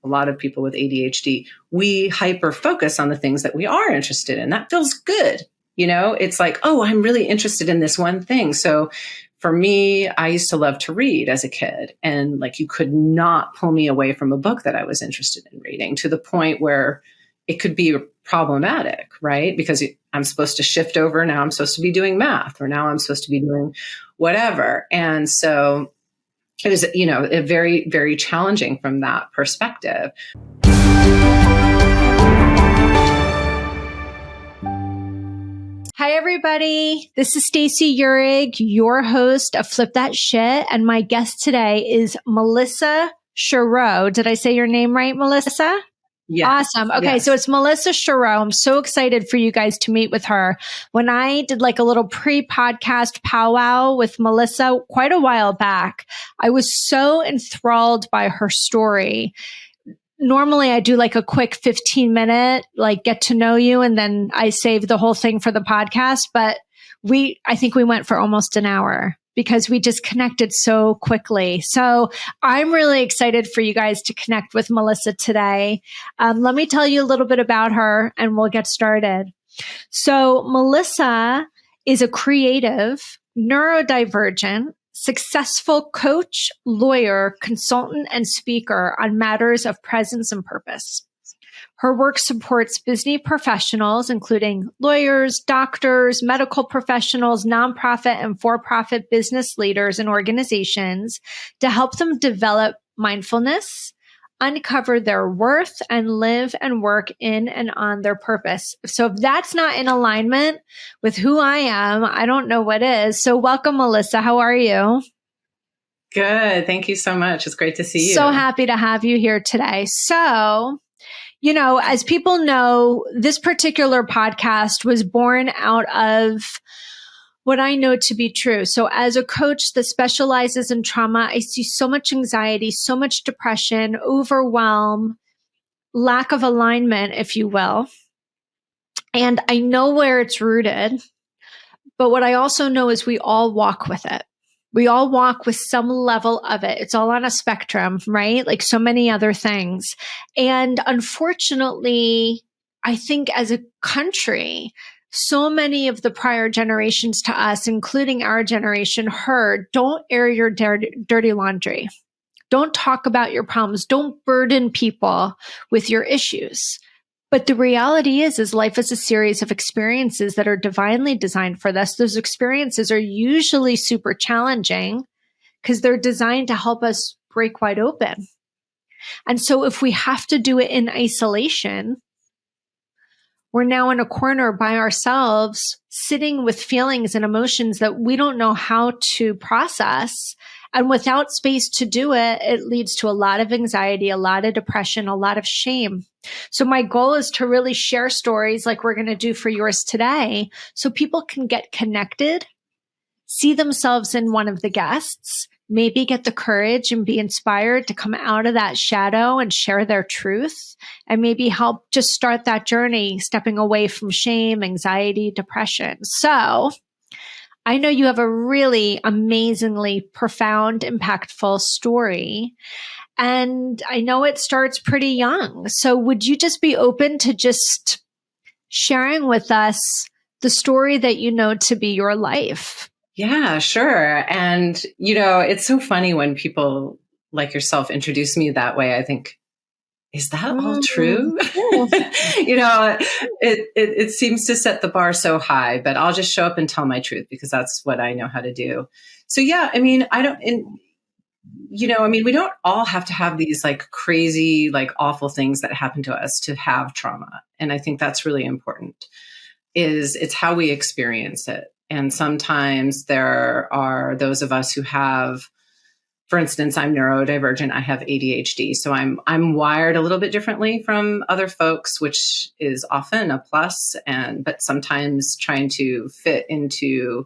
a lot of people with ADHD, we hyper focus on the things that we are interested in. That feels good. It's like, oh, I'm really interested in this one thing. So for me, I used to love to read as a kid, and like you could not pull me away from a book that I was interested in reading, to the point where it could be problematic, right? Because I'm supposed to shift over. Now I'm supposed to be doing math, or now I'm supposed to be doing whatever. And so it was, a very, very challenging from that perspective. Hi, everybody. This is Stacey Uhrig, your host of Flip That Shit. And my guest today is Melissa Chureau. Did I say your name right, Melissa? Yeah. Awesome. Okay. Yes. So it's Melissa Chureau. I'm so excited for you guys to meet with her. When I did like a little pre-podcast powwow with Melissa quite a while back, I was so enthralled by her story. Normally I do like a quick 15-minute, like get to know you, and then I save the whole thing for the podcast. But I think we went for almost an hour because we just connected so quickly. So I'm really excited for you guys to connect with Melissa today. Let me tell you a little bit about her and we'll get started. So Melissa is a creative, neurodivergent, successful coach, lawyer, consultant, and speaker on matters of presence and purpose. Her work supports business professionals, including lawyers, doctors, medical professionals, nonprofit and for-profit business leaders and organizations, to help them develop mindfulness, uncover their worth, and live and work in and on their purpose. So if that's not in alignment with who I am, I don't know what is. So welcome, Melissa. How are you? Good. Thank you so much. It's great to see you. So happy to have you here today. So, as people know, this particular podcast was born out of what I know to be true. So as a coach that specializes in trauma, I see so much anxiety, so much depression, overwhelm, lack of alignment, if you will. And I know where it's rooted. But what I also know is we all walk with it. We all walk with some level of it. It's all on a spectrum, right? Like so many other things. And unfortunately, I think as a country, so many of the prior generations to us, including our generation, heard, don't air your dirty laundry. Don't talk about your problems. Don't burden people with your issues. But the reality is life is a series of experiences that are divinely designed for this. Those experiences are usually super challenging because they're designed to help us break wide open. And so if we have to do it in isolation, we're now in a corner by ourselves, sitting with feelings and emotions that we don't know how to process. And without space to do it, it leads to a lot of anxiety, a lot of depression, a lot of shame. So my goal is to really share stories like we're going to do for yours today, so people can get connected, see themselves in one of the guests, maybe get the courage and be inspired to come out of that shadow and share their truth, and maybe help just start that journey, stepping away from shame, anxiety, depression. So I know you have a really amazingly profound, impactful story, and I know it starts pretty young. So would you just be open to just sharing with us the story that you know to be your life? Yeah, sure. And, it's so funny when people like yourself introduce me that way. I think, is that all true? It seems to set the bar so high, but I'll just show up and tell my truth because that's what I know how to do. So yeah, we don't all have to have these like crazy, like awful things that happen to us to have trauma. And I think that's really important. It's how we experience it. And sometimes there are those of us who have, for instance, I'm neurodivergent. I have ADHD. So I'm wired a little bit differently from other folks, which is often a plus. But sometimes trying to fit into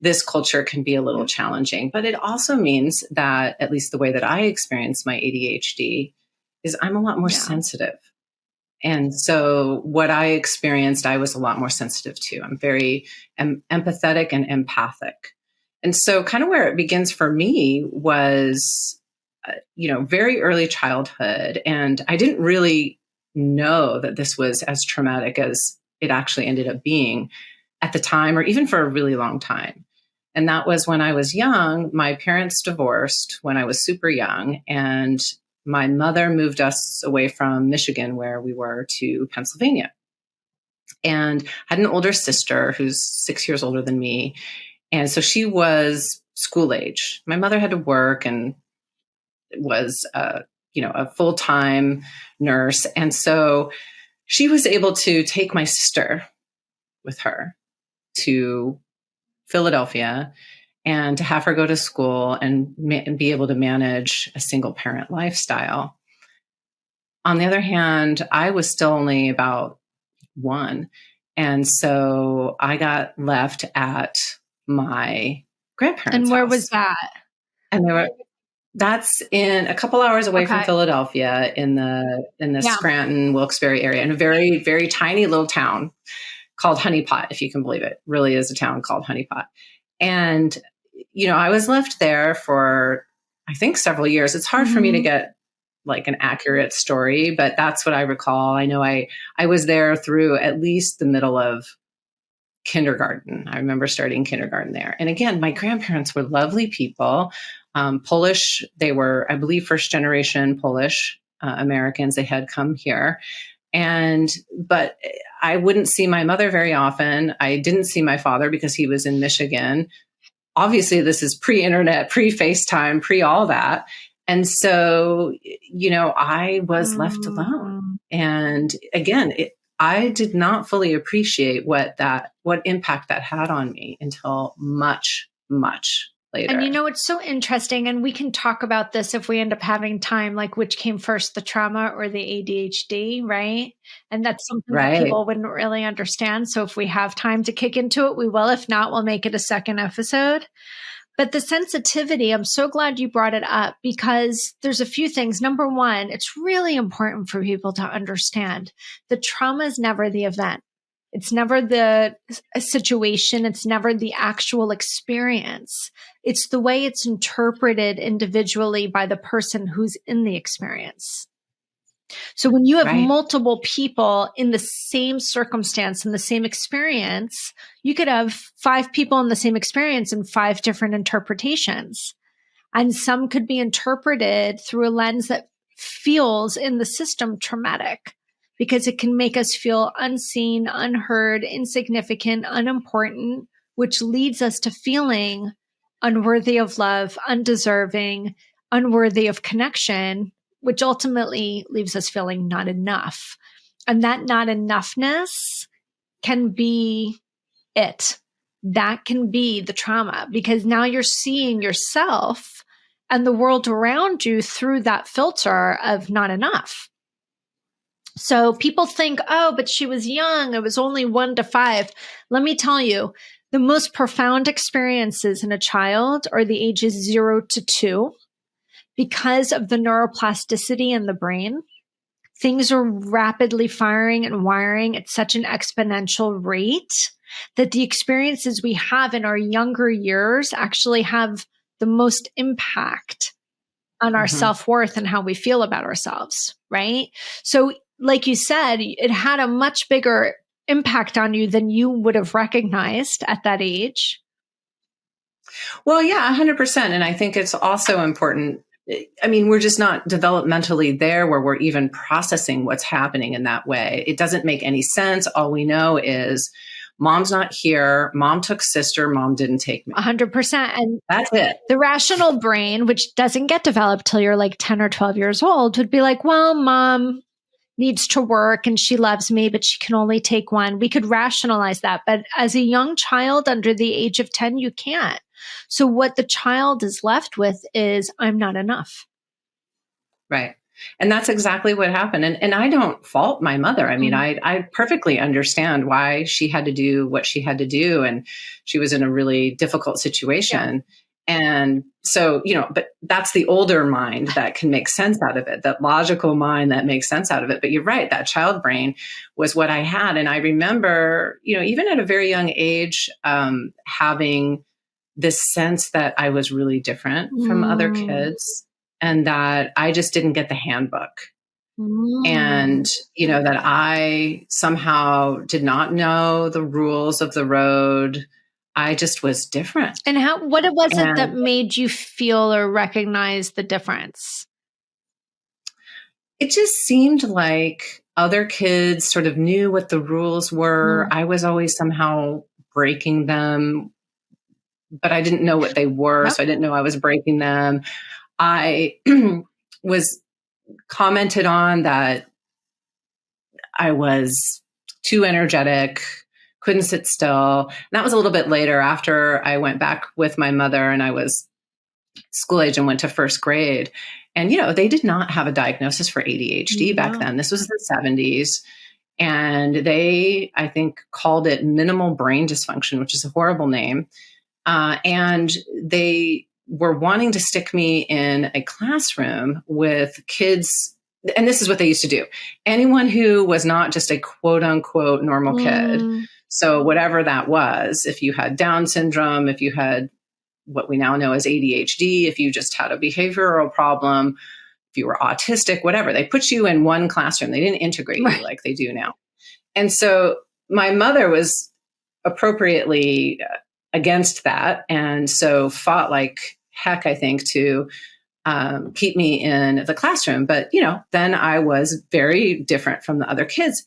this culture can be a little challenging. But it also means that, at least the way that I experience my ADHD, is I'm a lot more sensitive. And so what I experienced, I was a lot more sensitive to. I'm very empathetic and empathic. And so kind of where it begins for me was very early childhood. And I didn't really know that this was as traumatic as it actually ended up being at the time, or even for a really long time. And that was when I was young. My parents divorced when I was super young, and my mother moved us away from Michigan, where we were, to Pennsylvania. And I had an older sister who's 6 years older than me. And so she was school age. My mother had to work and was, a full-time nurse. And so she was able to take my sister with her to Philadelphia and to have her go to school and be able to manage a single parent lifestyle. On the other hand, I was still only about one. And so I got left at my grandparents' And where house. was that? And that's in a couple hours away from Philadelphia, in the Scranton, Wilkes-Barre area, in a very, very tiny little town called Honey Pot, if you can believe it. Really is a town called Honey Pot. And, I was left there for, I think, several years. It's hard for me to get like an accurate story, but that's what I recall. I know I was there through at least the middle of kindergarten. I remember starting kindergarten there. And again, my grandparents were lovely people. Polish. They were, I believe, first generation Polish Americans. They had come here. But I wouldn't see my mother very often. I didn't see my father because he was in Michigan. Obviously, this is pre-internet, pre-FaceTime, pre-all that. And so, I was left alone. And again, I did not fully appreciate what impact that had on me until much, much later. And it's so interesting, and we can talk about this if we end up having time, like which came first, the trauma or the ADHD, right? And that's something that people wouldn't really understand. So if we have time to kick into it, we will. If not, we'll make it a second episode. But the sensitivity, I'm so glad you brought it up, because there's a few things. Number one, it's really important for people to understand the trauma is never the event. It's never the situation. It's never the actual experience. It's the way it's interpreted individually by the person who's in the experience. So when you have multiple people in the same circumstance, in the same experience, you could have 5 people in the same experience and 5 different interpretations. And some could be interpreted through a lens that feels in the system traumatic, because it can make us feel unseen, unheard, insignificant, unimportant, which leads us to feeling unworthy of love, undeserving, unworthy of connection, which ultimately leaves us feeling not enough. And that not enoughness can be it. That can be the trauma, because now you're seeing yourself and the world around you through that filter of not enough. So people think, oh, but she was young. It was only 1 to 5. Let me tell you, the most profound experiences in a child are the ages 0 to 2. Because of the neuroplasticity in the brain, things are rapidly firing and wiring at such an exponential rate that the experiences we have in our younger years actually have the most impact on our self-worth and how we feel about ourselves, right? So like you said, it had a much bigger impact on you than you would have recognized at that age. Well, yeah, 100%. And I think it's also important. I mean, we're just not developmentally there where we're even processing what's happening in that way. It doesn't make any sense. All we know is mom's not here. Mom took sister. Mom didn't take me. 100%. And that's it. The rational brain, which doesn't get developed till you're like 10 or 12 years old, would be like, well, mom needs to work and she loves me, but she can only take one. We could rationalize that. But as a young child under the age of 10, you can't. So what the child is left with is, I'm not enough. Right. And that's exactly what happened. And I don't fault my mother. I mean, I perfectly understand why she had to do what she had to do. And she was in a really difficult situation. Yeah. And so, but that's the older mind that can make sense out of it, that logical mind that makes sense out of it. But you're right, that child brain was what I had. And I remember, even at a very young age, having this sense that I was really different from other kids. and that I just didn't get the handbook. Mm. And, that I somehow did not know the rules of the road. I just was different. And what was it that And made you feel or recognize the difference? it just seemed like other kids sort of knew what the rules were. I was always somehow breaking them, but I didn't know what they were. Yep. So I didn't know I was breaking them. I was commented on that I was too energetic, couldn't sit still. And that was a little bit later, after I went back with my mother and I was school age and went to first grade. And, they did not have a diagnosis for ADHD back then. This was the 70s. And they, I think, called it minimal brain dysfunction, which is a horrible name. And they were wanting to stick me in a classroom with kids. And this is what they used to do. Anyone who was not just a quote unquote normal kid. So whatever that was, if you had Down syndrome, if you had what we now know as ADHD, if you just had a behavioral problem, if you were autistic, whatever, they put you in one classroom. They didn't integrate you like they do now. And so my mother was appropriately against that. And so fought like heck, I think, to keep me in the classroom. But, then I was very different from the other kids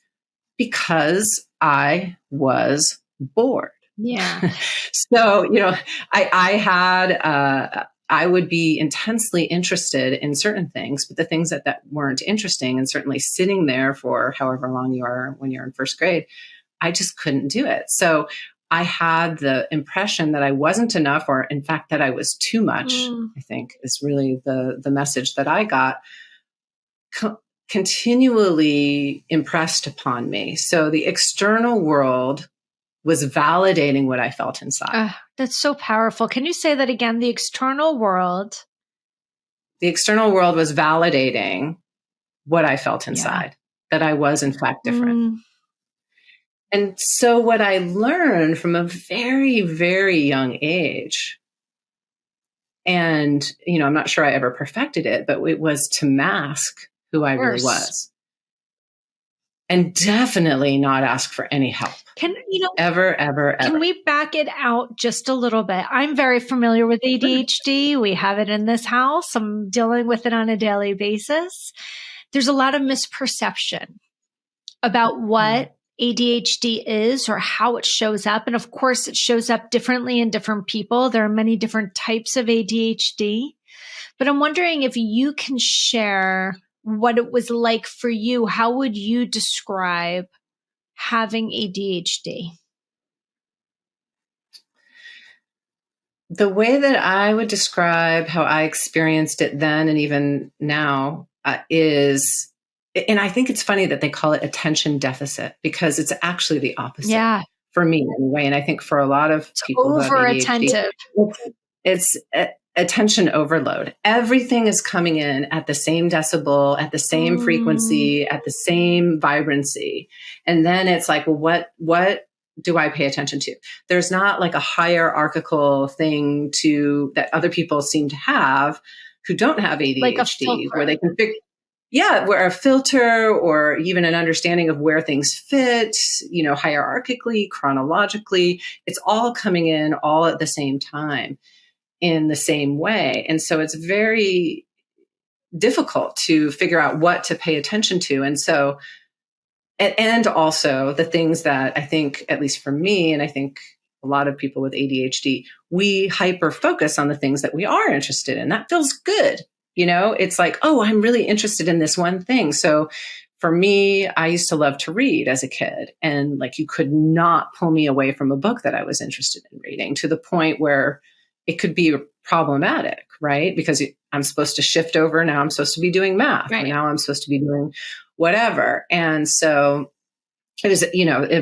because I was bored. Yeah. So, I would be intensely interested in certain things, but the things that weren't interesting, and certainly sitting there for however long you are when you're in first grade, I just couldn't do it. So I had the impression that I wasn't enough, or in fact, that I was too much, I think is really the message that I got continually impressed upon me. So the external world was validating what I felt inside. That's so powerful. Can you say that again? The external world. The external world was validating what I felt inside, that I was in fact different. And so what I learned from a very, very young age, and, I'm not sure I ever perfected it, but it was to mask who I really was. And definitely not ask for any help. Ever. Can we back it out just a little bit? I'm very familiar with ADHD. We have it in this house. I'm dealing with it on a daily basis. There's a lot of misperception about what ADHD is or how it shows up. And of course, it shows up differently in different people. There are many different types of ADHD. But I'm wondering if you can share what it was like for you. How would you describe having ADHD? The way that I would describe how I experienced it then and even now is, and I think it's funny that they call it attention deficit, because it's actually the opposite for me anyway. And I think for a lot of people who have ADHD, it's attention overload. Everything is coming in at the same decibel, at the same frequency, at the same vibrancy. And then it's like, well, what do I pay attention to? There's not like a hierarchical thing that other people seem to have who don't have ADHD, like where they can figure, where a filter or even an understanding of where things fit, hierarchically, chronologically, it's all coming in all at the same time in the same way. And so it's very difficult to figure out what to pay attention to. And so, and also the things that I think, at least for me, and I think a lot of people with ADHD, we hyper focus on the things that we are interested in. That feels good. It's like, oh, I'm really interested in this one thing. So for me, I used to love to read as a kid, and like you could not pull me away from a book that I was interested in reading, to the point where it could be problematic, right? Because I'm supposed to shift over. Now I'm supposed to be doing math, or now I'm supposed to be doing whatever. And so it is,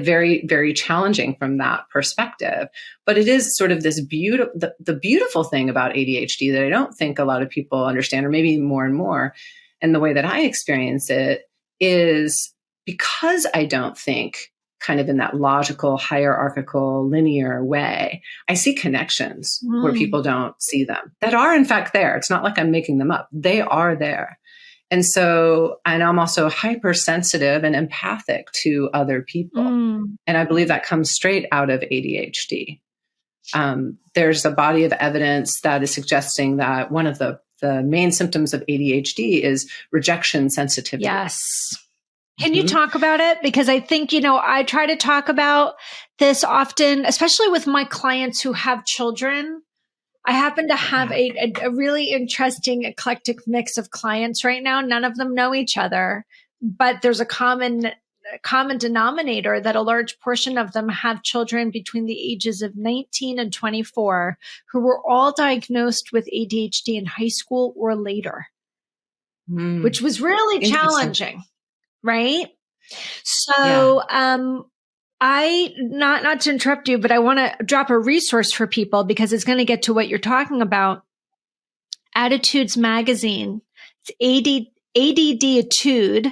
very, very challenging from that perspective. But it is sort of this beautiful, the beautiful thing about ADHD that I don't think a lot of people understand, or maybe more and more, and the way that I experience it is because I don't think kind of in that logical, hierarchical, linear way. I see connections where people don't see them that are in fact there. It's not like I'm making them up. They are there. And so, and I'm also hypersensitive and empathic to other people. And I believe that comes straight out of ADHD. There's a body of evidence that is suggesting that one of the main symptoms of ADHD is rejection sensitivity. Yes. Can you talk about it? Because I think, I try to talk about this often, especially with my clients who have children. I happen to have a really interesting, eclectic mix of clients right now. None of them know each other, but there's a common denominator that a large portion of them have children between the ages of 19 and 24 who were all diagnosed with ADHD in high school or later, which was really challenging, right? So, I, not to interrupt you, but I want to drop a resource for people because it's going to get to what you're talking about. Attitudes Magazine, it's ADDitude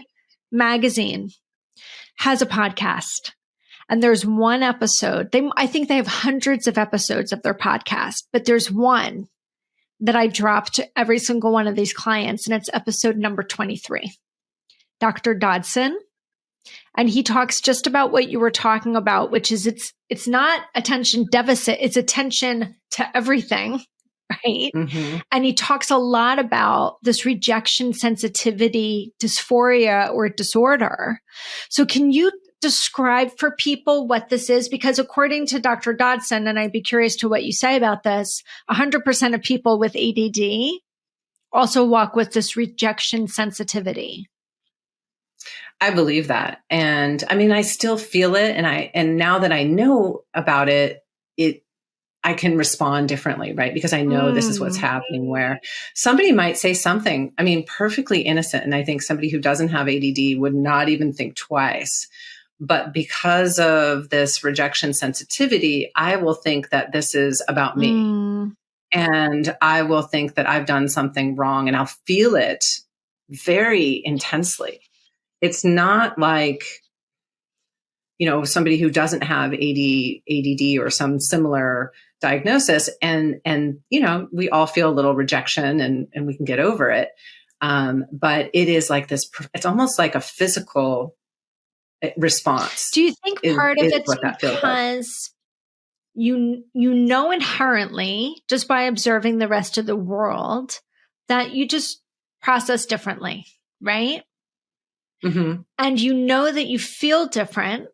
Magazine, has a podcast. And there's one episode. I think they have hundreds of episodes of their podcast, but there's one that I dropped to every single one of these clients, and it's episode number 23. Dr. Dodson. And he talks just about what you were talking about, which is it's not attention deficit, it's attention to everything, right? And he talks a lot about this rejection sensitivity dysphoria or disorder. So can you describe for people what this is? Because according to Dr. Dodson, and I'd be curious to what you say about this, 100% of people with ADD also walk with this rejection sensitivity. I believe that. And I mean, I still feel it. And now that I know about it, I can respond differently, right? Because I know this is what's happening, where somebody might say something, I mean, perfectly innocent. And I think somebody who doesn't have ADD would not even think twice. But because of this rejection sensitivity, I will think that this is about me. And I will think that I've done something wrong, and I'll feel it very intensely. It's not like, somebody who doesn't have ADD or some similar diagnosis. And we all feel a little rejection and we can get over it. But it is like this, it's almost like a physical response. Do you think part of it's because you know inherently, just by observing the rest of the world, that you just process differently, right? And you know that you feel different.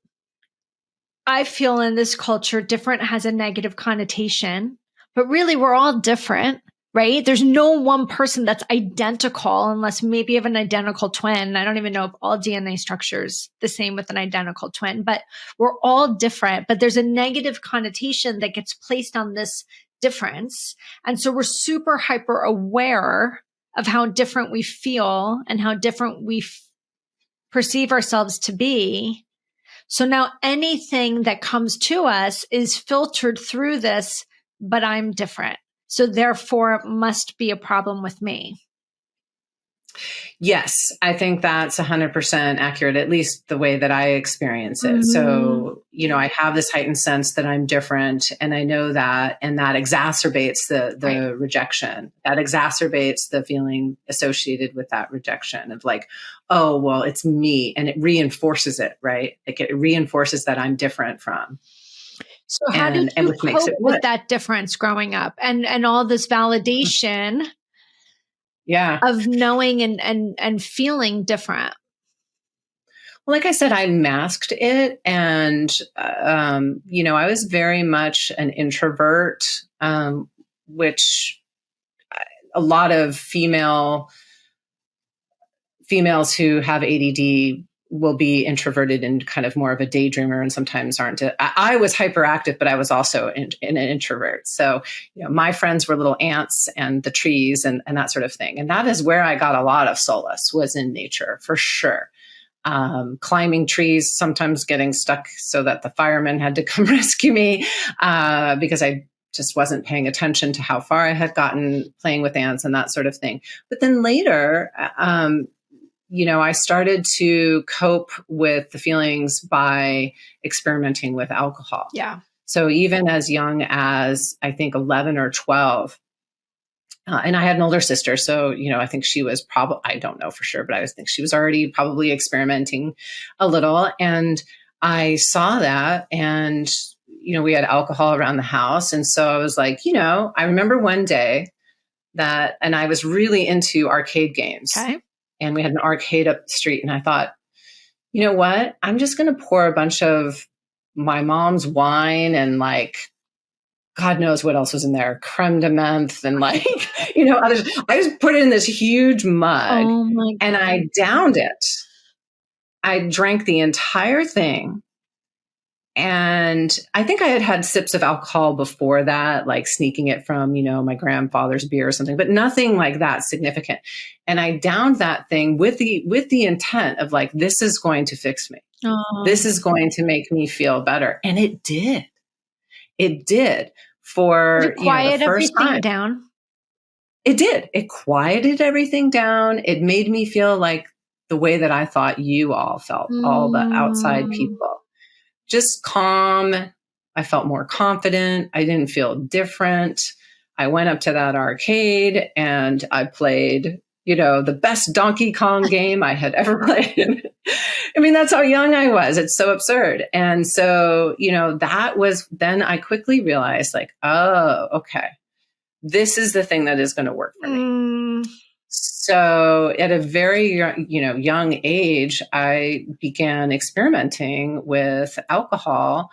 I feel in this culture, different has a negative connotation, but really we're all different, right? There's no one person that's identical unless maybe you have an identical twin. I don't even know if all DNA structures the same with an identical twin, but we're all different. But there's a negative connotation that gets placed on this difference. And so we're super hyper aware of how different we feel and how different we perceive ourselves to be. So now anything that comes to us is filtered through this, but I'm different. So therefore it must be a problem with me. Yes, I think that's 100% accurate, at least the way that I experience it. So, I have this heightened sense that I'm different, and I know that, and that exacerbates the rejection. That exacerbates the feeling associated with that rejection of like, oh, well, it's me, and it reinforces it, right? Like it reinforces that I'm different from. So how did you cope with that difference growing up and all this validation? Of knowing and feeling different? Well, like I said, I masked it. And, I was very much an introvert, which a lot of females who have ADD will be introverted and kind of more of a daydreamer, and sometimes aren't. I was hyperactive, but I was also an introvert. So, my friends were little ants and the trees and that sort of thing. And that is where I got a lot of solace, was in nature, for sure. Climbing trees, sometimes getting stuck so that the firemen had to come rescue me, because I just wasn't paying attention to how far I had gotten playing with ants and that sort of thing. But then later, I started to cope with the feelings by experimenting with alcohol. Yeah. So even as young as I think 11 or 12, and I had an older sister. So, I think she was probably, I don't know for sure, but I think she was already probably experimenting a little. And I saw that, and, we had alcohol around the house. And so I was like, I remember one day and I was really into arcade games. Okay. And we had an arcade up the street. And I thought, you know what? I'm just going to pour a bunch of my mom's wine and God knows what else was in there, creme de menthe and others. I just put it in this huge mug and I downed it. I drank the entire thing. And I think I had had sips of alcohol before that, like sneaking it from, my grandfather's beer or something, but nothing like that significant. And I downed that thing with the intent of this is going to fix me. Oh. This is going to make me feel better. And it did. It did. For Did it quiet the first everything time. down? It did. It quieted everything down. It made me feel like the way that I thought you all felt, all the outside people. Just calm. I felt more confident. I didn't feel different. I went up to that arcade and I played, the best Donkey Kong game I had ever played. I mean, that's how young I was. It's so absurd. And so, that was, then I quickly realized oh, okay, this is the thing that is going to work for me. So at a very, young age, I began experimenting with alcohol,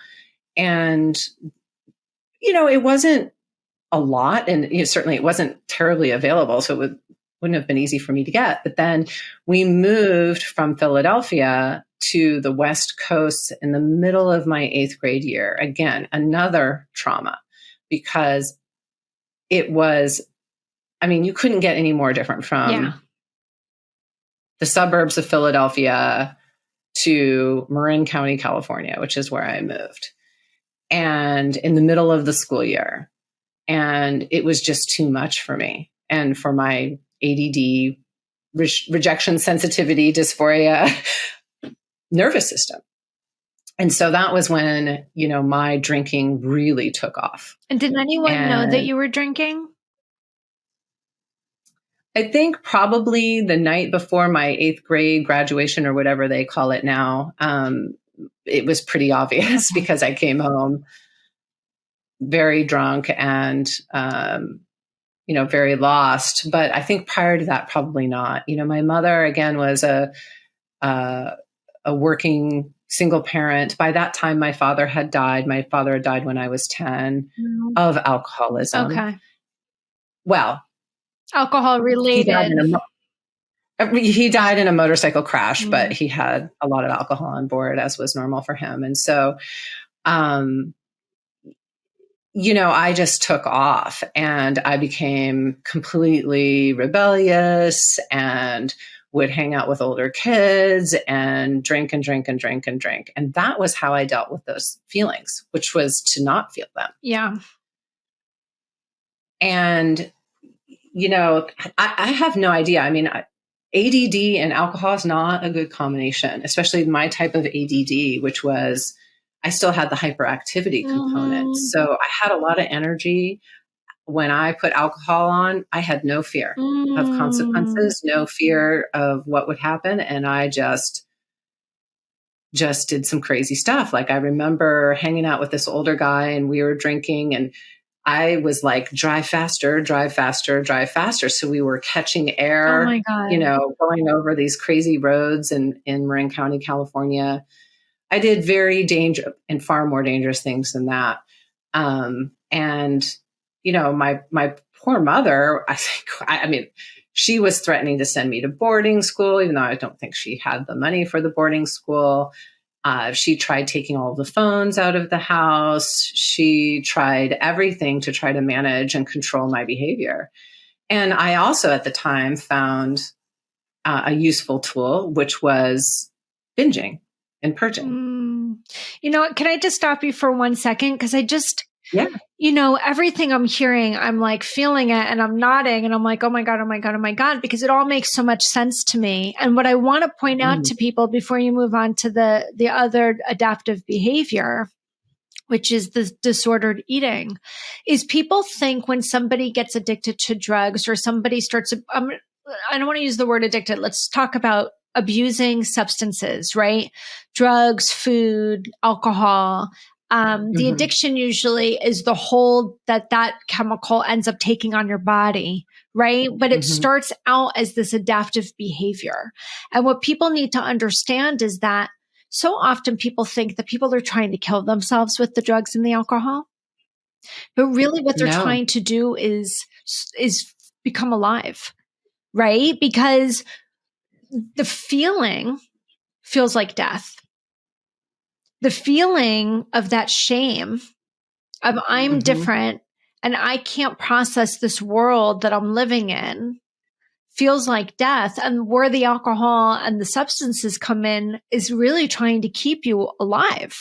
and, it wasn't a lot, and certainly it wasn't terribly available. So it wouldn't have been easy for me to get. But then we moved from Philadelphia to the West Coast in the middle of my 8th grade year. Again, another trauma, because it was, you couldn't get any more different from the suburbs of Philadelphia to Marin County, California, which is where I moved, and in the middle of the school year. And it was just too much for me and for my ADD, rejection sensitivity, dysphoria, nervous system. And so that was when, my drinking really took off. And did anyone know that you were drinking? I think probably the night before my 8th grade graduation, or whatever they call it now, it was pretty obvious because I came home very drunk and, very lost. But I think prior to that, probably not. My mother, again, was a working single parent. By that time, my father had died. My father had died when I was 10 of alcoholism. Okay. Well, alcohol related. He died in a motorcycle crash, but he had a lot of alcohol on board, as was normal for him. And so, I just took off and I became completely rebellious and would hang out with older kids and drink and drink and drink and drink. And that was how I dealt with those feelings, which was to not feel them. Yeah. And, I have no idea. ADD and alcohol is not a good combination, especially my type of ADD, which was, I still had the hyperactivity component. So I had a lot of energy. When I put alcohol on, I had no fear of consequences, no fear of what would happen. And I just did some crazy stuff. I remember hanging out with this older guy and we were drinking, and I was like, drive faster, drive faster, drive faster. So we were catching air, oh my God. Going over these crazy roads in Marin County, California. I did very dangerous and far more dangerous things than that. And, my poor mother, she was threatening to send me to boarding school, even though I don't think she had the money for the boarding school. She tried taking all of the phones out of the house. She tried everything to try to manage and control my behavior. And I also at the time found a useful tool, which was binging and purging. You know what? Can I just stop you for 1 second? Because Yeah. Everything I'm hearing, I'm like feeling it and I'm nodding and I'm like, oh my God, oh my God, oh my God, because it all makes so much sense to me. And what I want to point out to people before you move on to the other adaptive behavior, which is the disordered eating, is people think when somebody gets addicted to drugs or somebody starts, I don't want to use the word addicted. Let's talk about abusing substances, right? Drugs, food, alcohol. The addiction usually is the hold that chemical ends up taking on your body, right? But it starts out as this adaptive behavior. And what people need to understand is that so often people think that people are trying to kill themselves with the drugs and the alcohol. But really what they're trying to do is become alive, right? Because the feeling feels like death. The feeling of that shame of I'm different and I can't process this world that I'm living in feels like death. And where the alcohol and the substances come in is really trying to keep you alive.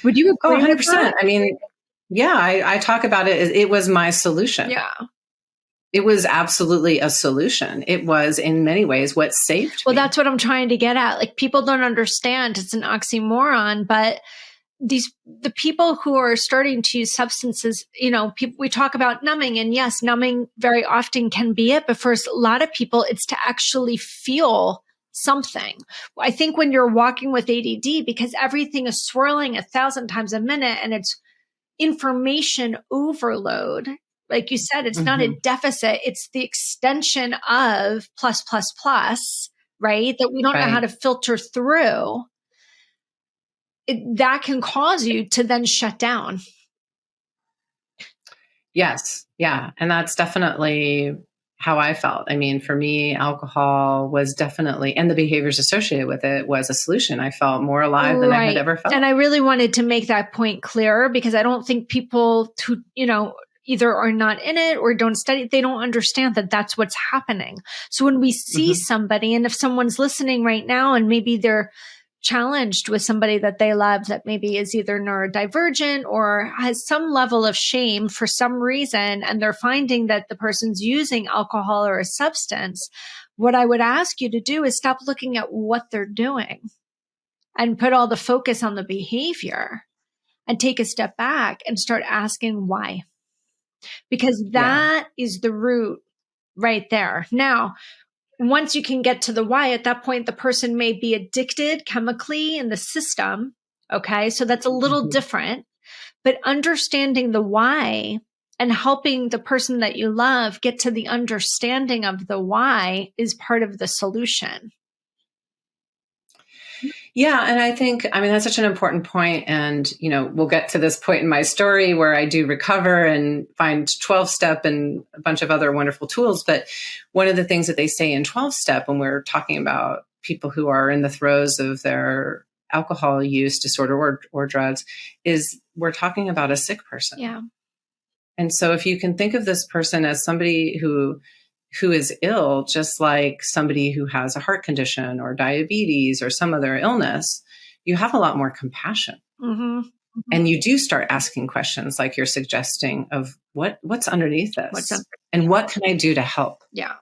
Would you agree? 100%. I mean, yeah, I talk about it as it was my solution. Yeah. It was absolutely a solution. It was in many ways what saved me. Well, that's what I'm trying to get at. Like people don't understand. It's an oxymoron, but the people who are starting to use substances, we talk about numbing, and yes, numbing very often can be it. But for a lot of people, it's to actually feel something. I think when you're walking with ADD, because everything is swirling 1,000 times a minute and it's information overload. Like you said, it's not a deficit. It's the extension of plus, plus, plus, right? That we don't know how to filter through. That can cause you to then shut down. Yes. Yeah. And that's definitely how I felt. I mean, for me, alcohol was definitely, and the behaviors associated with it was a solution. I felt more alive than I had ever felt. And I really wanted to make that point clearer because I don't think people who, either are not in it or don't study it, they don't understand that that's what's happening. So when we see somebody, and if someone's listening right now and maybe they're challenged with somebody that they love that maybe is either neurodivergent or has some level of shame for some reason, and they're finding that the person's using alcohol or a substance, what I would ask you to do is stop looking at what they're doing and put all the focus on the behavior and take a step back and start asking why. Because that is the root right there. Now, once you can get to the why, at that point, the person may be addicted chemically in the system. Okay. So that's a little different, but understanding the why and helping the person that you love get to the understanding of the why is part of the solution. Yeah. And I think, that's such an important point. And, we'll get to this point in my story where I do recover and find 12-step and a bunch of other wonderful tools. But one of the things that they say in 12-step when we're talking about people who are in the throes of their alcohol use disorder or drugs is we're talking about a sick person. Yeah. And so if you can think of this person as somebody who is ill, just like somebody who has a heart condition or diabetes or some other illness, you have a lot more compassion. And you do start asking questions like you're suggesting of what's underneath this and what can I do to help? Yeah.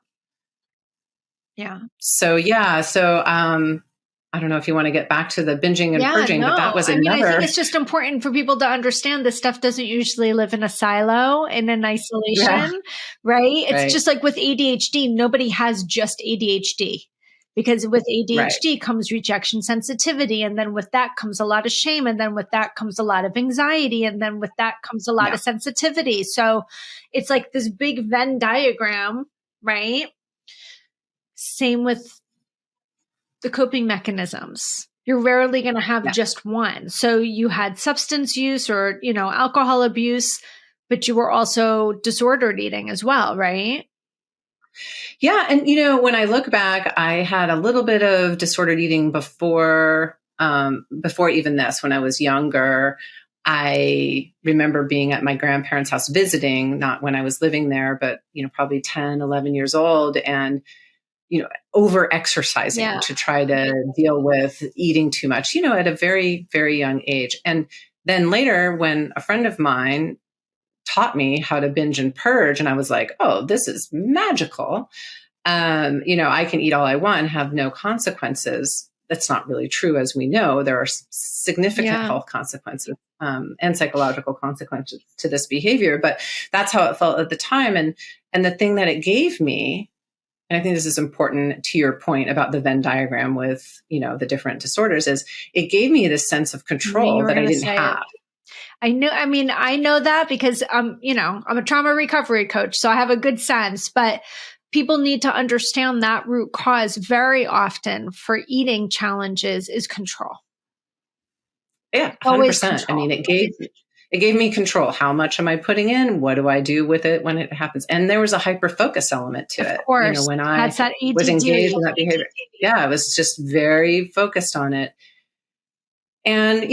Yeah. So, I don't know if you want to get back to the binging and purging, but that was another. I think it's just important for people to understand this stuff doesn't usually live in a silo and in isolation, right? It's just like with ADHD, nobody has just ADHD because with ADHD comes rejection sensitivity. And then with that comes a lot of shame. And then with that comes a lot of anxiety. And then with that comes a lot of sensitivity. So it's like this big Venn diagram, right? Same with the coping mechanisms. You're rarely going to have just one. So you had substance use or, alcohol abuse, but you were also disordered eating as well, right? Yeah. And, when I look back, I had a little bit of disordered eating before even this, when I was younger. I remember being at my grandparents' house visiting, not when I was living there, but, probably 10, 11 years old. And over exercising to try to deal with eating too much, at a very, very young age. And then later when a friend of mine taught me how to binge and purge, and I was like, oh, this is magical. I can eat all I want and have no consequences. That's not really true. As we know, there are significant health consequences and psychological consequences to this behavior, but that's how it felt at the time. And the thing that it gave me, and I think this is important to your point about the Venn diagram with, the different disorders, is it gave me this sense of control that I didn't have. I know that because, I'm a trauma recovery coach, so I have a good sense, but people need to understand that root cause very often for eating challenges is control. Yeah, 100%. I mean, it gave me control. How much am I putting in? What do I do with it when it happens? And there was a hyper focus element to it. Of course. When I was engaged in that behavior. Yeah, I was just very focused on it. And,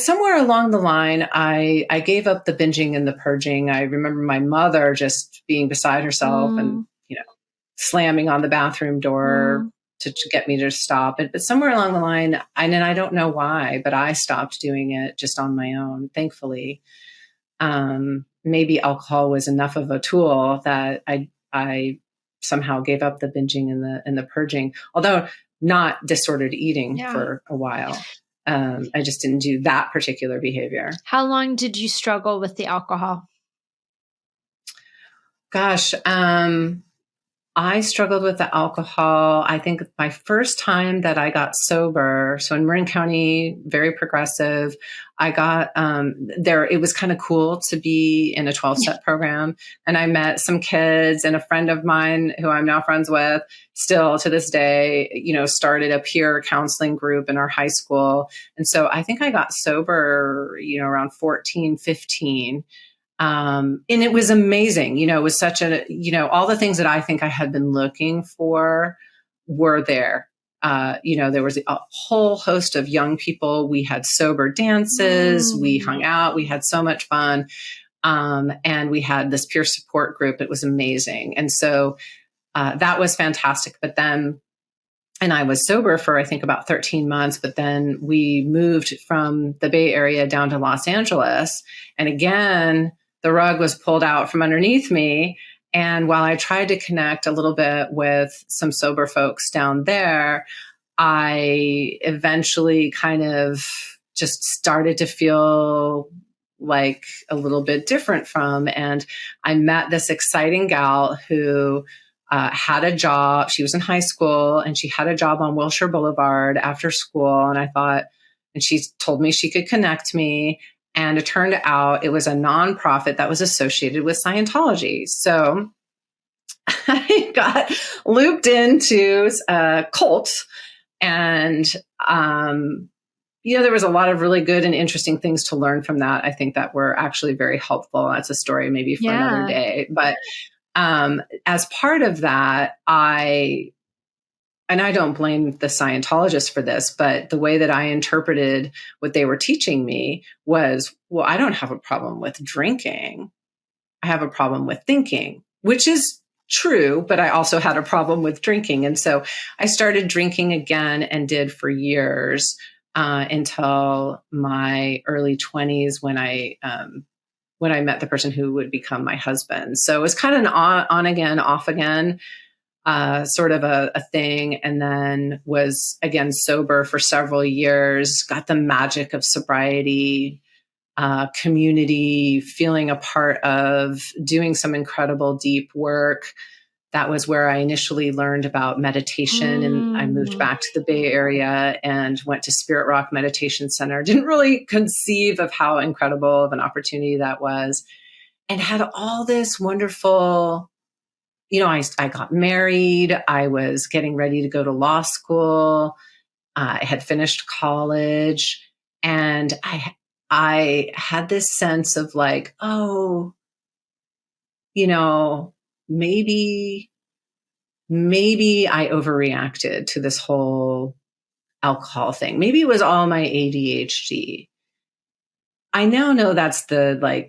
somewhere along the line, I gave up the binging and the purging. I remember my mother just being beside herself and, slamming on the bathroom door to get me to stop it. But somewhere along the line, and I don't know why, but I stopped doing it just on my own, thankfully. Maybe alcohol was enough of a tool that I somehow gave up the binging and the purging, although not disordered eating for a while. I just didn't do that particular behavior. How long did you struggle with the alcohol? Gosh, I struggled with the alcohol. I think my first time that I got sober, so in Marin County, very progressive, I got there. It was kind of cool to be in a 12-step program. And I met some kids, and a friend of mine who I'm now friends with still to this day, started a peer counseling group in our high school. And so I think I got sober, around 14, 15. And it was amazing. It was such all the things that I think I had been looking for were there. There was a whole host of young people. We had sober dances. We hung out. We had so much fun. And we had this peer support group. It was amazing. And so that was fantastic. But then, and I was sober for, I think, about 13 months, but then we moved from the Bay Area down to Los Angeles. And again, the rug was pulled out from underneath me. And while I tried to connect a little bit with some sober folks down there, I eventually kind of just started to feel like a little bit different from. And I met this exciting gal who had a job. She was in high school and she had a job on Wilshire Boulevard after school. And she told me she could connect me. And it turned out it was a nonprofit that was associated with Scientology. So I got looped into a cult. And, there was a lot of really good and interesting things to learn from that. I think that were actually very helpful. That's a story maybe for another day. But as part of that, and I don't blame the Scientologists for this, but the way that I interpreted what they were teaching me was, well, I don't have a problem with drinking. I have a problem with thinking, which is true, but I also had a problem with drinking. And so I started drinking again and did for years until my early 20s when I met the person who would become my husband. So it was kind of an on again, off again. Sort of a thing, and then was again sober for several years, got the magic of sobriety, community, feeling a part of, doing some incredible deep work. That was where I initially learned about meditation, and I moved back to the Bay Area and went to Spirit Rock Meditation Center. Didn't really conceive of how incredible of an opportunity that was, and had all this wonderful, I got married. I was getting ready to go to law school. I had finished college, and I had this sense of like, oh, maybe I overreacted to this whole alcohol thing. Maybe it was all my ADHD. I now know that's the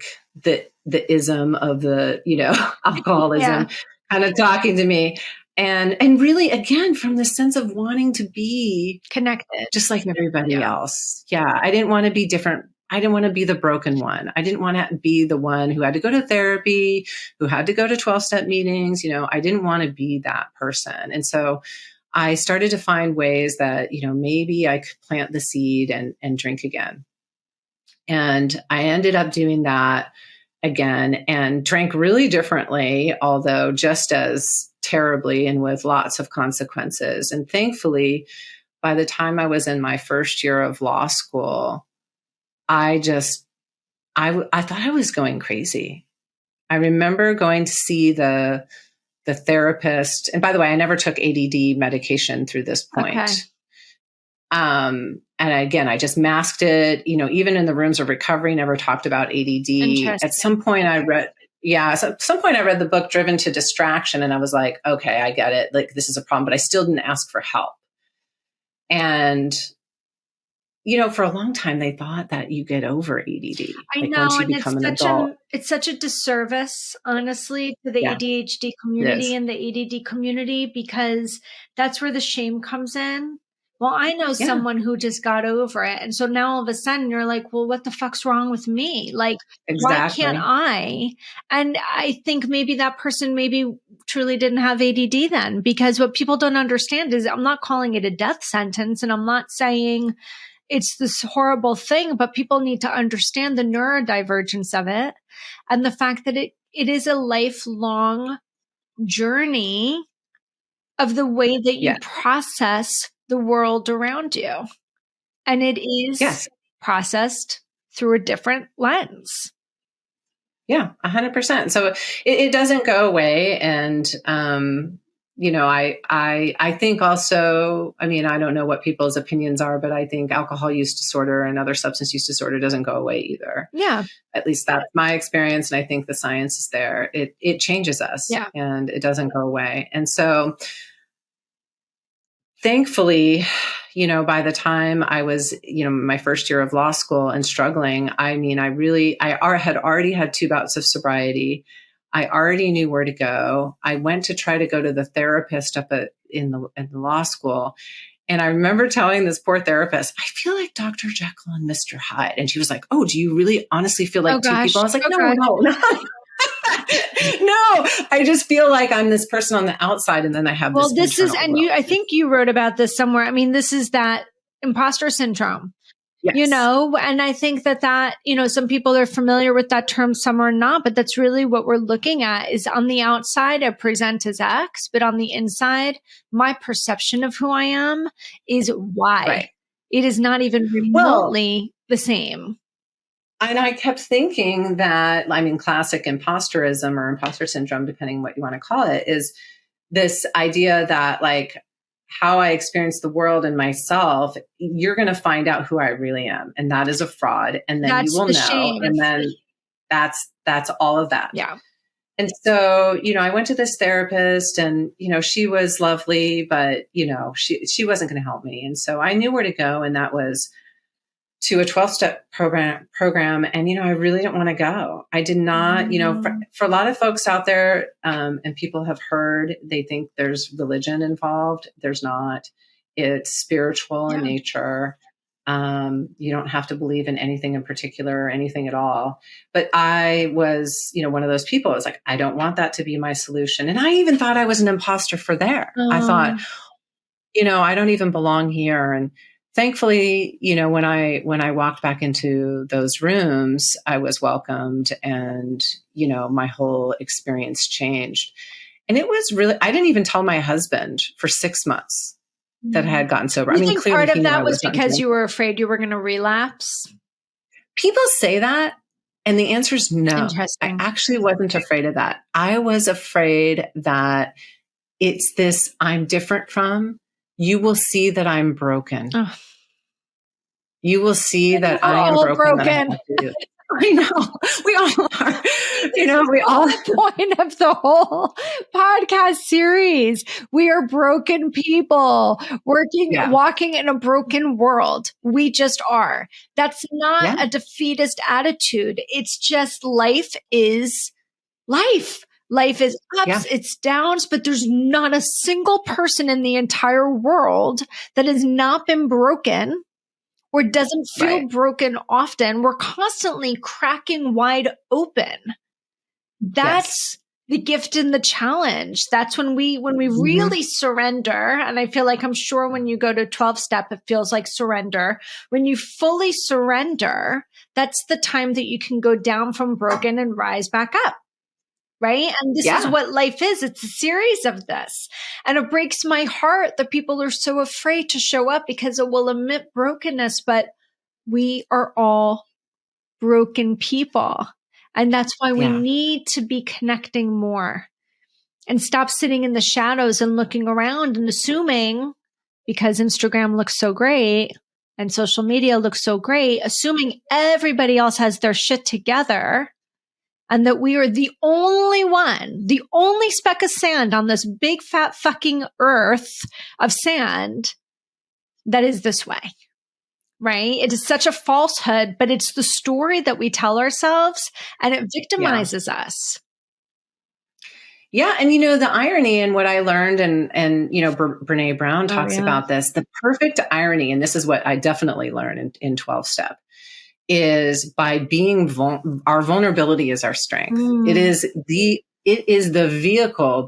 ism of the, alcoholism kind of talking to me. And really, again, from the sense of wanting to be connected, just like everybody else. Yeah. I didn't want to be different. didn't want to be the broken one. I didn't want to be the one who had to go to therapy, who had to go to 12-step meetings. I didn't want to be that person. And so I started to find ways that, maybe I could plant the seed and drink again. And I ended up doing that again and drank really differently, although just as terribly and with lots of consequences. And thankfully, by the time I was in my first year of law school, I thought I was going crazy. I remember going to see the therapist. And by the way, I never took ADD medication through this point. Okay. And again, I just masked it, even in the rooms of recovery, never talked about ADD. At some point I read the book Driven to Distraction, and I was like, okay, I get it. Like, this is a problem, but I still didn't ask for help. And, for a long time, they thought that you get over ADD. I know, once you and become an adult. it's such a disservice, honestly, to the ADHD community and the ADD community, because that's where the shame comes in. Well, I know someone who just got over it. And so now all of a sudden you're like, well, what the fuck's wrong with me? Like, why can't I? And I think maybe that person maybe truly didn't have ADD then, because what people don't understand is I'm not calling it a death sentence, and I'm not saying it's this horrible thing, but people need to understand the neurodivergence of it and the fact that it is a lifelong journey of the way that you process the world around you. And it is processed through a different lens. Yeah, 100%. So it doesn't go away. And, I think also, I don't know what people's opinions are, but I think alcohol use disorder and other substance use disorder doesn't go away either. Yeah. At least that's my experience. And I think the science is there. It changes us and it doesn't go away. And so thankfully, by the time I was, my first year of law school and struggling, I had already had 2 bouts of sobriety. I already knew where to go. I went to try to go to the therapist up in the law school. And I remember telling this poor therapist, I feel like Dr. Jekyll and Mr. Hyde. And she was like, oh, do you really honestly feel like 2 people? I was like, no. No, I just feel like I'm this person on the outside, and then I have this. I think you wrote about this somewhere. This is that imposter syndrome. Yes. And I think that, some people are familiar with that term, some are not, but that's really what we're looking at is on the outside, I present as X, but on the inside, my perception of who I am is Y. Right. It is not even remotely the same. And I kept thinking that, classic imposterism or imposter syndrome, depending what you want to call it, is this idea that how I experience the world and myself, you're going to find out who I really am. And that is a fraud. And then you will know. Shame. And then that's all of that. Yeah. And so, I went to this therapist and, she was lovely, but, she wasn't going to help me. And so I knew where to go. And that was to a 12-step program. And, I really didn't want to go. I did not, for a lot of folks out there, and people have heard, they think there's religion involved. There's not. It's spiritual in nature. You don't have to believe in anything in particular or anything at all. But I was, one of those people. I was like, I don't want that to be my solution. And I even thought I was an imposter for there. I thought, I don't even belong here. And thankfully, when I walked back into those rooms, I was welcomed and, my whole experience changed. And it was really, I didn't even tell my husband for 6 months that I had gotten sober. You think part of that was because you were afraid you were going to relapse? People say that. And the answer is no. I actually wasn't afraid of that. I was afraid that it's this I'm different from. You will see that I'm broken. Oh. You will see that I am broken. I know. We all are. We all. The point of the whole podcast series. We are broken people walking in a broken world. We just are. That's not a defeatist attitude. It's just life is life. Life is ups, it's downs, but there's not a single person in the entire world that has not been broken or doesn't feel broken often. We're constantly cracking wide open. That's the gift and the challenge. That's when we really surrender. And I feel like, I'm sure when you go to 12-step, it feels like surrender. When you fully surrender, that's the time that you can go down from broken and rise back up. Right. And this is what life is. It's a series of this. And it breaks my heart that people are so afraid to show up because it will emit brokenness. But we are all broken people. And that's why we need to be connecting more and stop sitting in the shadows and looking around and assuming, because Instagram looks so great and social media looks so great, assuming everybody else has their shit together and that we are the only one, the only speck of sand on this big fat fucking earth of sand that is this way. Right? It is such a falsehood, but it's the story that we tell ourselves, and it victimizes us. Yeah. And, the irony and what I learned, and Brene Brown talks about this, the perfect irony, and this is what I definitely learned in 12-step, is by being, our vulnerability is our strength. It is the vehicle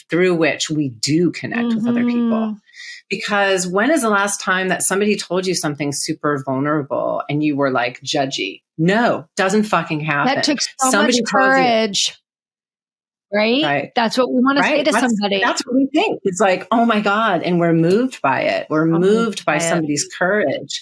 through which we do connect with other people. Because when is the last time that somebody told you something super vulnerable and you were like judgy? No, doesn't fucking happen. That took so much courage. Right? That's what we want to say to somebody. That's what we think. It's like, oh my God. And we're moved by it. We're moved by somebody's courage,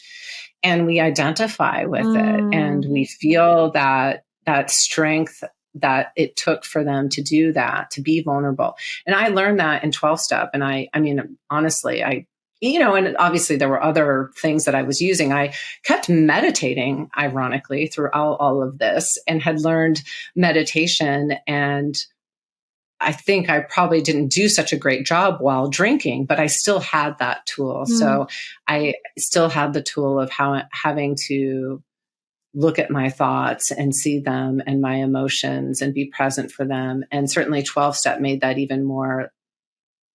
and we identify with it. And we feel that strength that it took for them to do that, to be vulnerable. And I learned that in 12-step. And I mean, honestly, and obviously there were other things that I was using. I kept meditating, ironically, throughout all of this, and had learned meditation. And I think I probably didn't do such a great job while drinking, but I still had that tool. So I still had the tool of having to look at my thoughts and see them and my emotions and be present for them. And certainly 12-step made that even more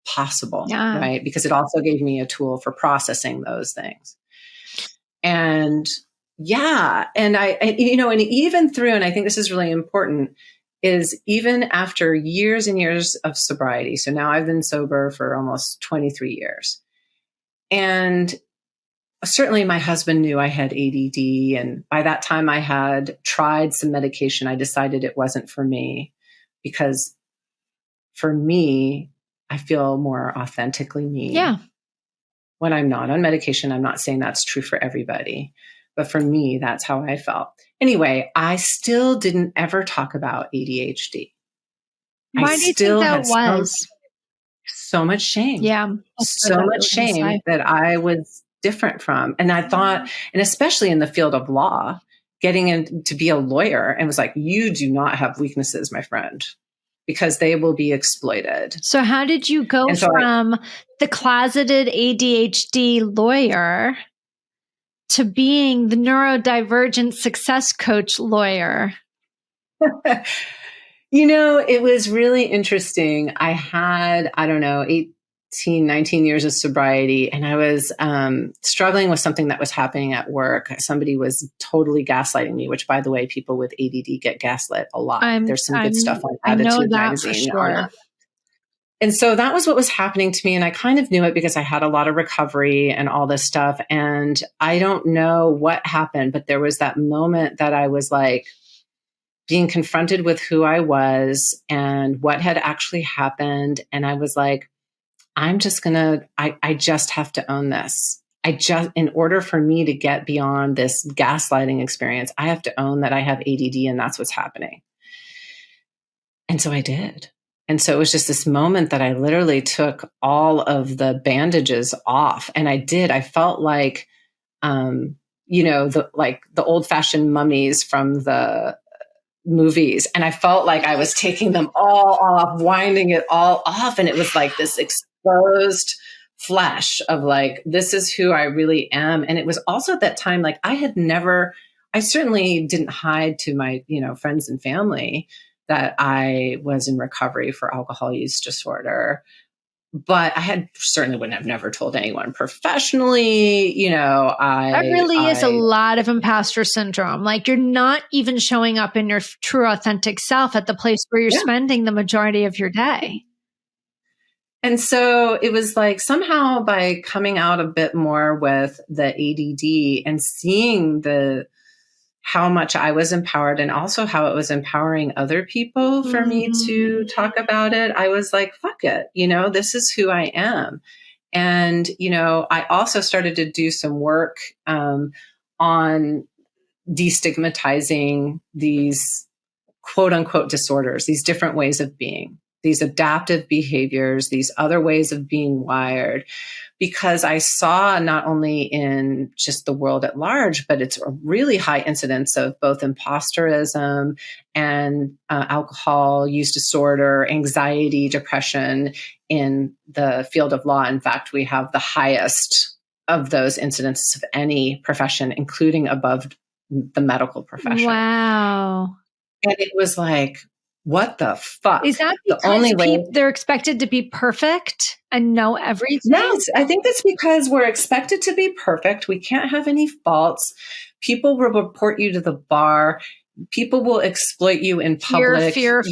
possible, right? Because it also gave me a tool for processing those things. And and and even through, and I think this is really important, is even after years and years of sobriety. So now I've been sober for almost 23 years. And certainly my husband knew I had ADD. And by that time I had tried some medication. I decided it wasn't for me, because for me, I feel more authentically me. When I'm not on medication. I'm not saying that's true for everybody, but for me, that's how I felt. Anyway, I still didn't ever talk about ADHD. Why do you think that was? So much shame. So much shame that I was different from. And I thought, and especially in the field of law, getting in to be a lawyer, and was like, you do not have weaknesses, my friend, because they will be exploited. So how did you go from the closeted ADHD lawyer to being the neurodivergent success coach lawyer? It was really interesting. I had, 19 years of sobriety, and I was struggling with something that was happening at work. Somebody was totally gaslighting me, which, by the way, people with ADD get gaslit a lot. There's some good stuff on Attitude magazine. And so that was what was happening to me. And I kind of knew it because I had a lot of recovery and all this stuff. And I don't know what happened, but there was that moment that I was like being confronted with who I was and what had actually happened. And I was like, I just have to own this. In order for me to get beyond this gaslighting experience, I have to own that I have ADD and that's what's happening. And so I did. And so it was just this moment that I literally took all of the bandages off. And I felt like, the old fashioned mummies from the movies. And I felt like I was taking them all off, winding it all off. And it was like this exposed flesh of like, this is who I really am. And it was also at that time, like I certainly didn't hide to my, friends and family that I was in recovery for alcohol use disorder. but I certainly wouldn't have never told anyone professionally, That really is a lot of imposter syndrome. Like you're not even showing up in your true authentic self at the place where you're spending the majority of your day. And so it was like somehow by coming out a bit more with the ADD and seeing how much I was empowered and also how it was empowering other people for me to talk about it, I was like, fuck it, this is who I am. And, I also started to do some work on destigmatizing these quote unquote disorders, these different ways of being, these adaptive behaviors, these other ways of being wired, because I saw not only in just the world at large, but it's a really high incidence of both imposterism and alcohol use disorder, anxiety, depression in the field of law. In fact, we have the highest of those incidences of any profession, including above the medical profession. Wow. And it was like, what the fuck? Is that because they're expected to be perfect and know everything? Yes, I think that's because we're expected to be perfect. We can't have any faults. People will report you to the bar. People will exploit you in public. Fear.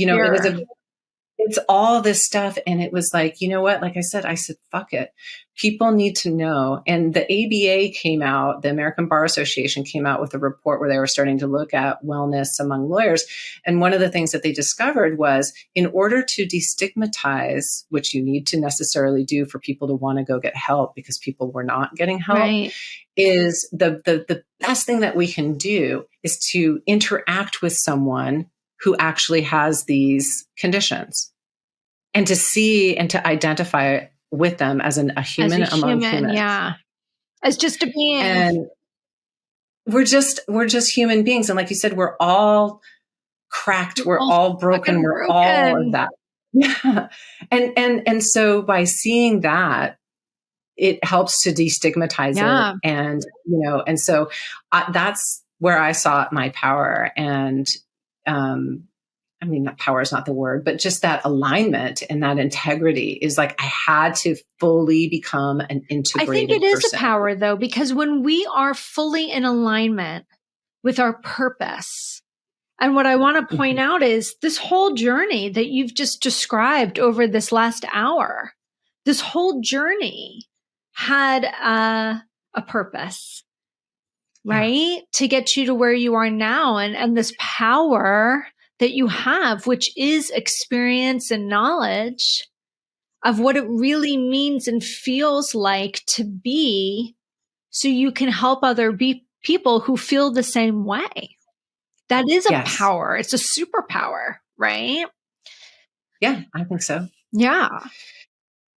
It's all this stuff. And it was like, you know what? Like I said, fuck it. People need to know. And the ABA came out, the American Bar Association came out with a report where they were starting to look at wellness among lawyers. And one of the things that they discovered was in order to destigmatize, which you need to necessarily do for people to want to go get help because people were not getting help, right, is the best thing that we can do is to interact with someone who actually has these conditions and to see and to identify with them as a human among humans. Yeah. As just a being. And we're just human beings. And like you said, we're all cracked. We're all broken. We're all of that. Yeah. And so by seeing that, it helps to destigmatize it. And, and so that's where I saw my power. And, I mean, power is not the word, but just that alignment and that integrity is like, I had to fully become an integrated person. I think it is a power though, because when we are fully in alignment with our purpose, and what I want to point out is this whole journey that you've just described over this last hour, this whole journey had a purpose, right? To get you to where you are now. And this power that you have, which is experience and knowledge of what it really means and feels like to be, so you can help other people who feel the same way. That is a power. It's a superpower, right? Yeah, I think so. Yeah.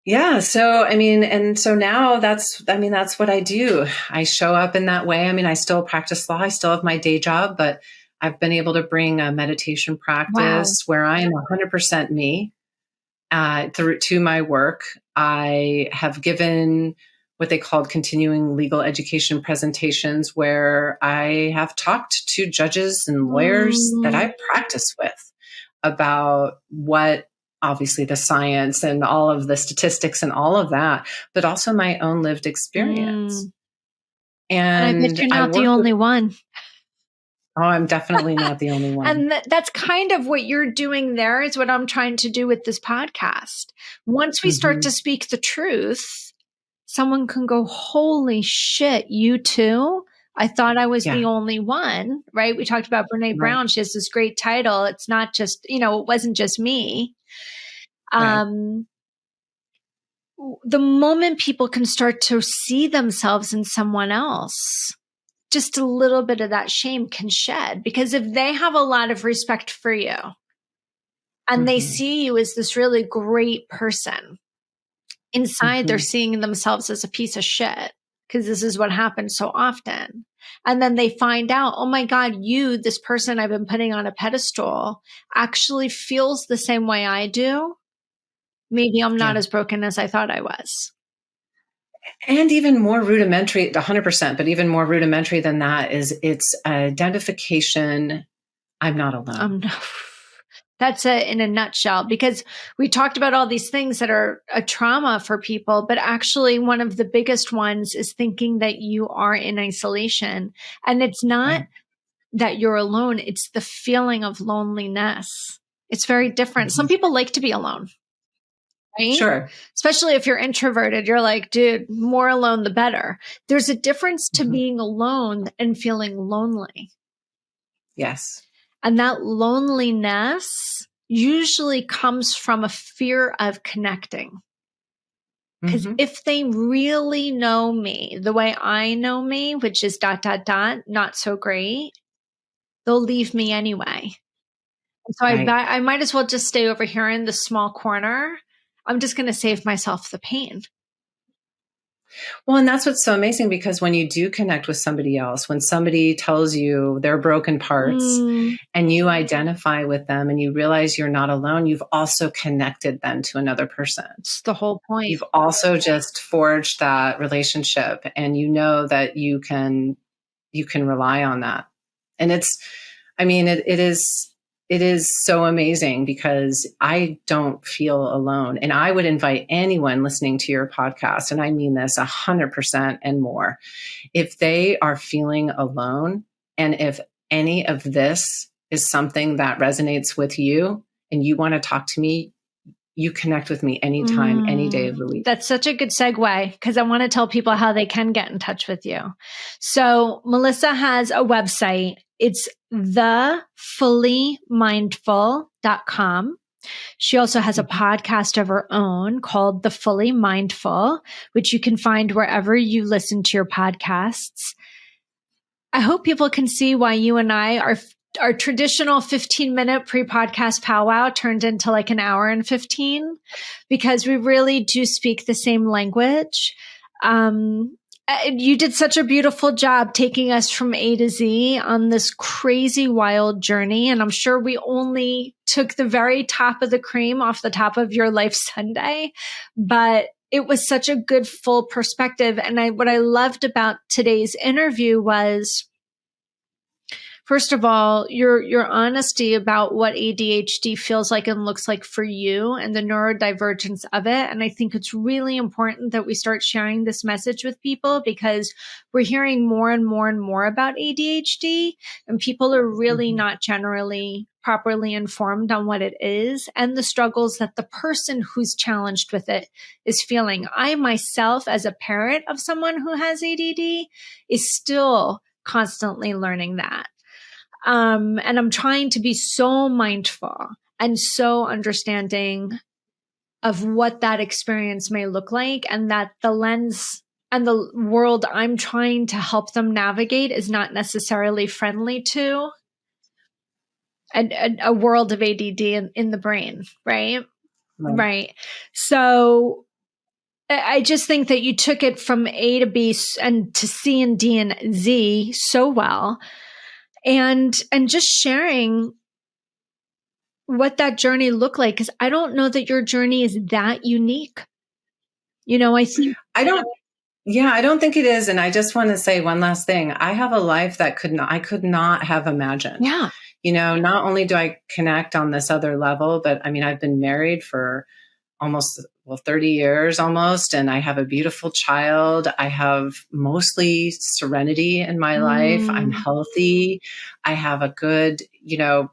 Yeah. So, I mean, and so now that's what I do. I show up in that way. I mean, I still practice law. I still have my day job, but I've been able to bring a meditation practice where I am 100% me to my work. I have given what they called continuing legal education presentations where I have talked to judges and lawyers that I practice with about what, obviously the science and all of the statistics and all of that, but also my own lived experience. And I bet you're not the only one. Oh, I'm definitely not the only one. And that's kind of what you're doing there is what I'm trying to do with this podcast. Once we start to speak the truth, someone can go, holy shit, you too? I thought I was the only one, right? We talked about Brene Brown. She has this great title. It's not just, it wasn't just me. The moment people can start to see themselves in someone else, just a little bit of that shame can shed, because if they have a lot of respect for you and they see you as this really great person, inside they're seeing themselves as a piece of shit, because this is what happens so often. And then they find out, oh my God, this person I've been putting on a pedestal actually feels the same way I do. Maybe I'm not as broken as I thought I was. And even more rudimentary, 100%, but even more rudimentary than that is its identification. I'm not alone. That's it in a nutshell, because we talked about all these things that are a trauma for people, but actually one of the biggest ones is thinking that you are in isolation. And it's not Right. that you're alone. It's the feeling of loneliness. It's very different. Mm-hmm. Some people like to be alone, right? Sure. Especially if you're introverted, you're like, dude, more alone, the better. There's a difference to Mm-hmm. being alone and feeling lonely. Yes. And that loneliness usually comes from a fear of connecting. Because Mm-hmm. if they really know me the way I know me, which is ... not so great, they'll leave me anyway. So Right. I might as well just stay over here in the small corner. I'm just going to save myself the pain. Well, and that's what's so amazing, because when you do connect with somebody else, when somebody tells you their broken parts and you identify with them and you realize you're not alone, you've also connected then to another person. It's the whole point. You've also just forged that relationship, and you know that you can rely on that. And it is so amazing, because I don't feel alone. And I would invite anyone listening to your podcast, and I mean this 100% and more, if they are feeling alone, and if any of this is something that resonates with you and you want to talk to me, you connect with me anytime, any day of the week. That's such a good segue, because I want to tell people how they can get in touch with you. So Melissa has a website. It's thefullymindful.com. She also has a podcast of her own called The Fully Mindful, which you can find wherever you listen to your podcasts. I hope people can see why you and I are our traditional 15-minute pre-podcast powwow turned into like an hour and 15, because we really do speak the same language. You did such a beautiful job taking us from A to Z on this crazy, wild journey. And I'm sure we only took the very top of the cream off the top of your life sundae, but it was such a good full perspective. And what I loved about today's interview was, first of all, your honesty about what ADHD feels like and looks like for you and the neurodivergence of it. And I think it's really important that we start sharing this message with people, because we're hearing more and more and more about ADHD, and people are really not generally properly informed on what it is and the struggles that the person who's challenged with it is feeling. I myself, as a parent of someone who has ADD, is still constantly learning that. And I'm trying to be so mindful and so understanding of what that experience may look like, and that the lens and the world I'm trying to help them navigate is not necessarily friendly to a world of ADD in the brain, right? Right. So I just think that you took it from A to B and to C and D and Z so well. And just sharing what that journey looked like, because I don't know that your journey is that unique. I think I don't think it is. And I just want to say one last thing. I have a life that I could not have imagined. Yeah. Not only do I connect on this other level, but I mean, I've been married for almost 30 years almost. And I have a beautiful child. I have mostly serenity in my life. I'm healthy. I have a good,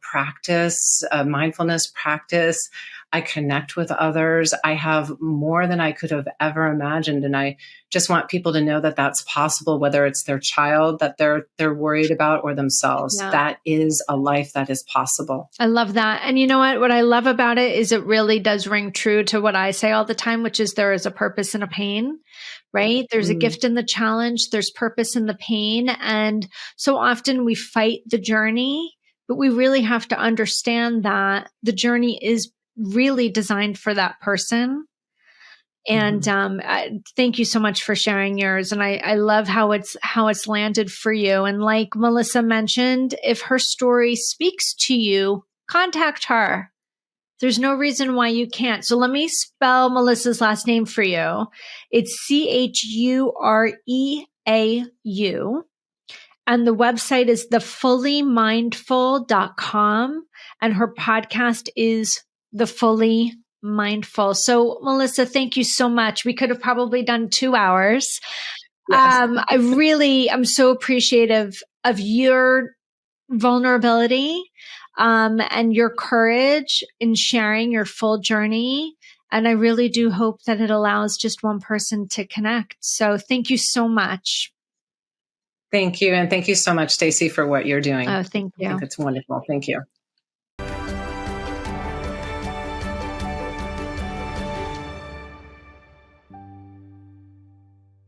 practice, mindfulness practice. I connect with others. I have more than I could have ever imagined. And I just want people to know that that's possible, whether it's their child that they're worried about or themselves. Yeah. That is a life that is possible. I love that. And you know what? What I love about it is it really does ring true to what I say all the time, which is there is a purpose in a pain, right? There's a gift in the challenge. There's purpose in the pain. And so often we fight the journey, but we really have to understand that the journey is really designed for that person. And thank you so much for sharing yours. And I love how it's landed for you. And like Melissa mentioned, if her story speaks to you, contact her. There's no reason why you can't. So let me spell Melissa's last name for you. It's Chureau. And the website is thefullymindful.com. And her podcast is The Fully Mindful. So, Melissa, thank you so much. We could have probably done 2 hours. Yes. I'm so appreciative of your vulnerability and your courage in sharing your full journey. And I really do hope that it allows just one person to connect. So thank you so much. Thank you. And thank you so much, Stacey, for what you're doing. Oh, thank you. I think it's wonderful. Thank you.